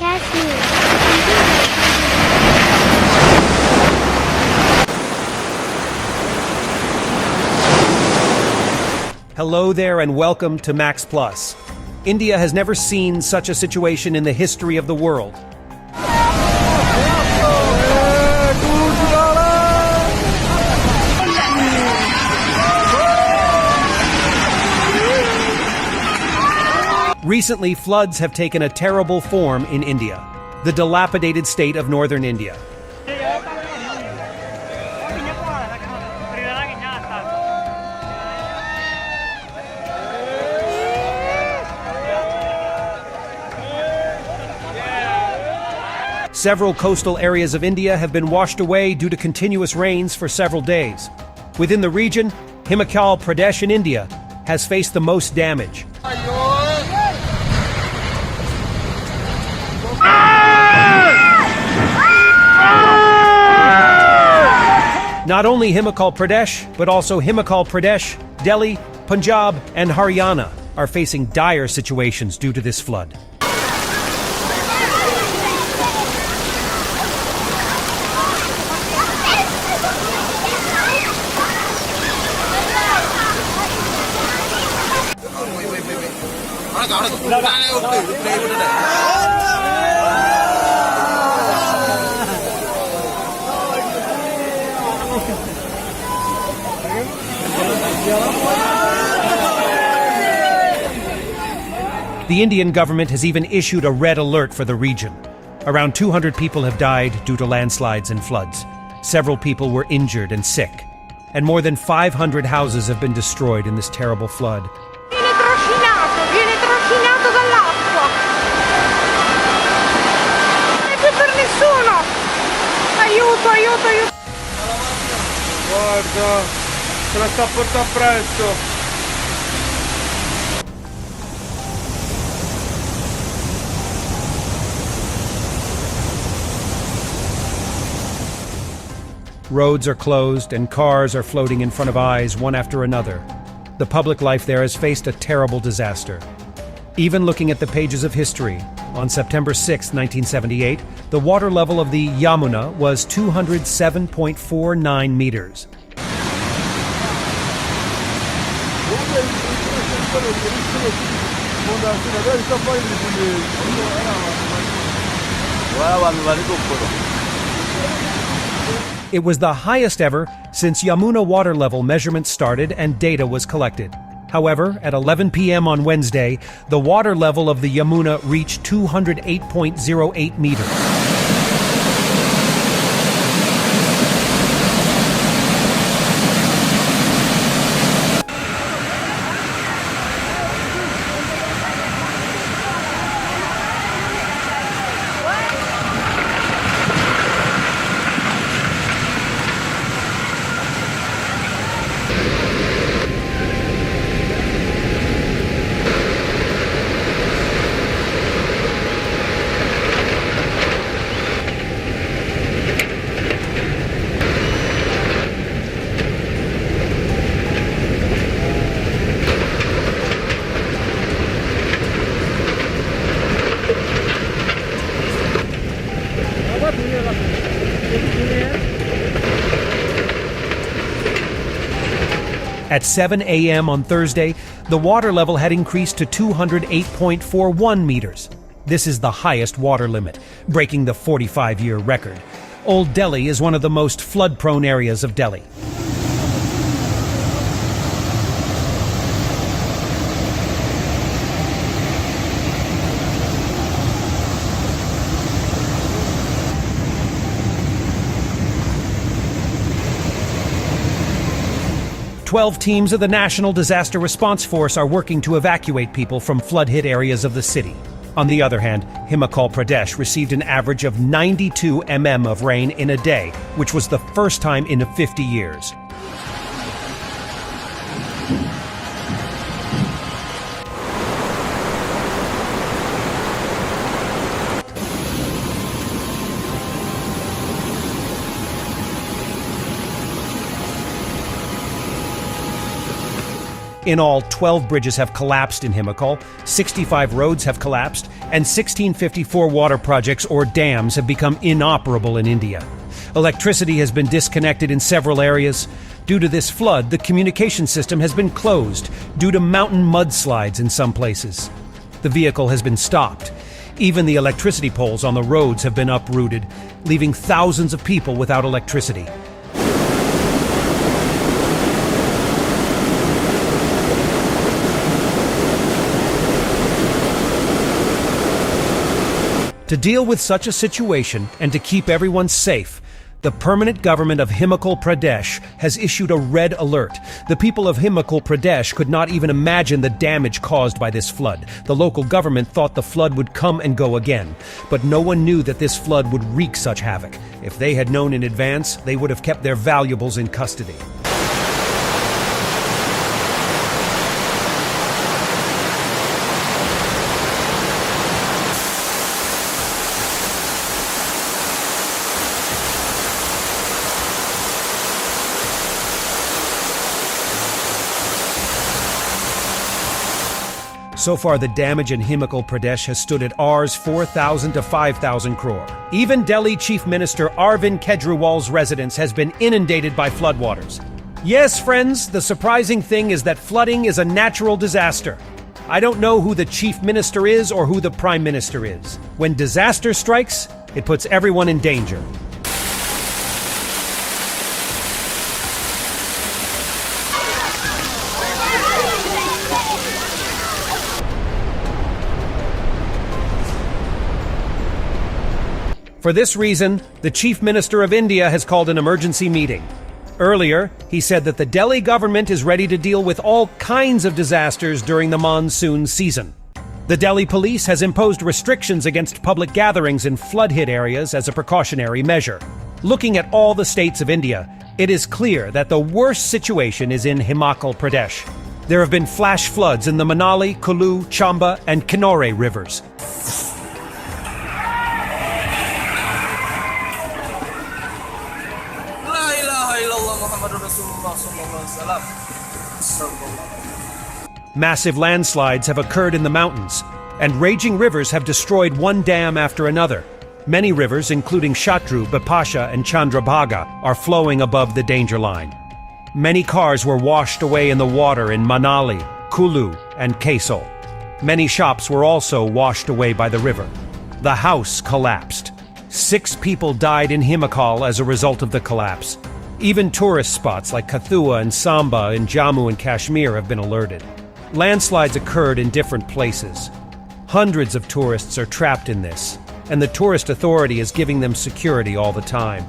Cashew. Hello there and welcome to Max Plus. India has never seen such a situation in the history of the world. Recently, floods have taken a terrible form in India, the dilapidated state of northern India. Several coastal areas of India have been washed away due to continuous rains for several days. Within the region, Himachal Pradesh in India has faced the most damage. Not only Himachal Pradesh, but also Himachal Pradesh, Delhi, Punjab, and Haryana are facing dire situations due to this flood. The Indian government has even issued a red alert for the region. Around 200 people have died due to landslides and floods. Several people were injured and sick. And more than 500 houses have been destroyed in this terrible flood. Viene trascinato dall'acqua. Non è più per nessuno. Aiuto, aiuto, aiuto. Guarda, se la sta portando presto. Roads are closed and cars are floating in front of eyes one after another. The public life there has faced a terrible disaster. Even looking at the pages of history, on September 6, 1978, the water level of the Yamuna was 207.49 meters. It was the highest ever since Yamuna water level measurements started and data was collected. However, at 11 p.m. on Wednesday, the water level of the Yamuna reached 208.08 meters. At 7 a.m. on Thursday, the water level had increased to 208.41 meters. This is the highest water limit, breaking the 45-year record. Old Delhi is one of the most flood-prone areas of Delhi. Twelve teams of the National Disaster Response Force are working to evacuate people from flood-hit areas of the city. On the other hand, Himachal Pradesh received an average of 92 mm of rain in a day, which was the first time in 50 years. In all, 12 bridges have collapsed in Himachal, 65 roads have collapsed, and 1654 water projects or dams have become inoperable in India. Electricity has been disconnected in several areas. Due to this flood, the communication system has been closed due to mountain mudslides in some places. The vehicle has been stopped. Even the electricity poles on the roads have been uprooted, leaving thousands of people without electricity. To deal with such a situation and to keep everyone safe, the permanent government of Himachal Pradesh has issued a red alert. The people of Himachal Pradesh could not even imagine the damage caused by this flood. The local government thought the flood would come and go again, but no one knew that this flood would wreak such havoc. If they had known in advance, they would have kept their valuables in custody. So far, the damage in Himachal Pradesh has stood at Rs 4,000 to 5,000 crore. Even Delhi Chief Minister Arvind Kejriwal's residence has been inundated by floodwaters. Yes, friends, the surprising thing is that flooding is a natural disaster. I don't know who the Chief Minister is or who the Prime Minister is. When disaster strikes, it puts everyone in danger. For this reason, the Chief Minister of India has called an emergency meeting. Earlier, he said that the Delhi government is ready to deal with all kinds of disasters during the monsoon season. The Delhi police has imposed restrictions against public gatherings in flood-hit areas as a precautionary measure. Looking at all the states of India, it is clear that the worst situation is in Himachal Pradesh. There have been flash floods in the Manali, Kulu, Chamba, and Kinnaur rivers. Massive landslides have occurred in the mountains, and raging rivers have destroyed one dam after another. Many rivers, including Shatru, Bipasha, and Chandrabhaga, are flowing above the danger line. Many cars were washed away in the water in Manali, Kulu, and Kaisal. Many shops were also washed away by the river. The house collapsed. 6 people died in Himachal as a result of the collapse. Even tourist spots like Kathua and Samba in Jammu and Kashmir have been alerted. Landslides occurred in different places. Hundreds of tourists are trapped in this, and the tourist authority is giving them security all the time.